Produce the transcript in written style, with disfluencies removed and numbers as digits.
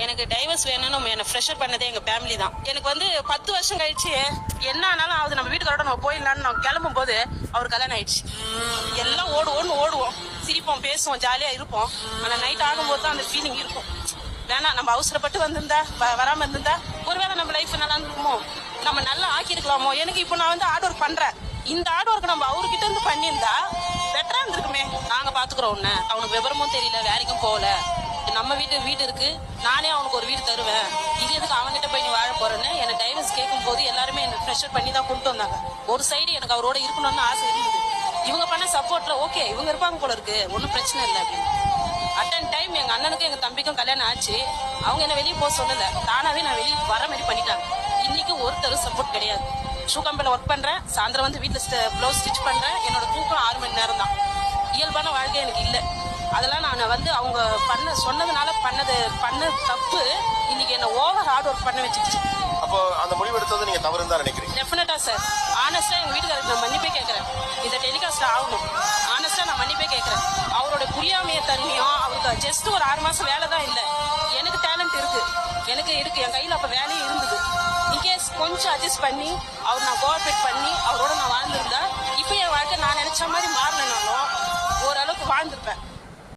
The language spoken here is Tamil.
எனக்கு டைவர்ஸ் வேணும்னு என்ன ப்ரெஷர் பண்ணதே எங்க ஃபேமிலி தான். எனக்கு வந்து 10 வருஷம் கழிச்சு என்ன ஆனாலும் ஆகுது, நம்ம வீட்டுக்காரோட நம்ம போயிடலான்னு நம்ம கிளம்பும் போது அவர் கல்யாணம் ஆயிடுச்சு. எல்லாம் ஓடுவோம், சிரிப்போம், பேசுவோம், ஜாலியா இருப்போம். ஆனா நைட் ஆகும்போது தான் அந்த ஃபீலிங் இருக்கும். வேணா நம்ம அவசரப்பட்டு வந்திருந்தா வராம இருந்திருந்தா ஒருவேளை நம்ம லைஃப் நல்லா இருந்திருக்குமோ, நம்ம நல்லா ஆக்கியிருக்கலாமோ. எனக்கு இப்போ நான் வந்து ஹார்ட் ஒர்க் பண்றேன். இந்த ஹார்ட் ஒர்க் நம்ம அவர்கிட்ட இருந்து பண்ணியிருந்தா பெட்டரா இருந்திருக்குமே. நாங்க பாத்துக்கிறோம் உன்ன, அவனுக்கு விவரமும் தெரியல, வேலைக்கும் போகல, நம்ம வீடு இருக்கு, நானே அவனுக்கு ஒரு வீடு தருவேன், இது எதுக்கு அவன்கிட்ட போய் நீ வாழ போறேன்னு என்ன டைவர்ஸ் கேட்கும் போது எல்லாருமே என்ன ப்ரெஷர் பண்ணி தான் கொண்டு வந்தாங்க. ஒரு சைடு எனக்கு அவரோட இருக்கணும்னு ஆசை இருந்தது. இவங்க பண்ண சப்போர்ட்ல ஓகே இவங்க இருப்பாங்க போல இருக்கு, ஒன்றும் பிரச்சனை இல்லை அப்படின்னு. அட்டன் டைம் எங்க அண்ணனுக்கும் எங்க தம்பிக்கும் கல்யாணம் ஆச்சு. அவங்க என்ன வெளியே போக சொல்லல, தானாவே நான் வெளியே வர மாதிரி பண்ணிட்டாங்க. இன்னைக்கு ஒருத்தரும் சப்போர்ட் கிடையாது. ஷூ கம்பெனில ஒர்க் பண்றேன், சாயந்தரம் வந்து வீட்டுல பிளவுஸ் ஸ்டிச் பண்றேன். என்னோட தூக்கம் 6 மணி நேரம் தான். இயல்பான வாழ்க்கை எனக்கு இல்லை. அதெல்லாம் நான் வந்து அவங்க சொன்னதுனால பண்ண தப்பு இன்னைக்கு என்ன ஓவர் ஹார்ட் ஒர்க் பண்ண வச்சுக்கிச்சு. அப்போ அந்த முடிவு எடுத்தது நீங்க தவறுன்னு தான் நினைக்கிறீங்க? டெஃபினட்டா சார். ஆனஸ்டா எங்க வீட்டுக்காரருக்கு நான் மன்னிப்பே கேட்கறேன். இந்த டெலிகாஸ்ட் ஆகணும். ஆனஸ்டா நான் மன்னிப்பே கேட்கறேன். அவரோட புரியாமைய தன்மையும், அவருக்கு ஜஸ்ட் ஒரு 6 மாசம் வேலை தான் இல்லை. எனக்கு டேலண்ட் இருக்கு, என் கையில அப்ப வேலையும் இருந்தது. இன்கேஸ் கொஞ்சம் அட்ஜஸ்ட் பண்ணி நான் கோஆபரேட் பண்ணி அவரோட நான் வாழ்ந்திருந்தா இப்ப என் வாழ்க்கை நான் நினைச்ச மாதிரி மாறலனாலும் ஓரளவுக்கு வாழ்ந்திருப்பேன்.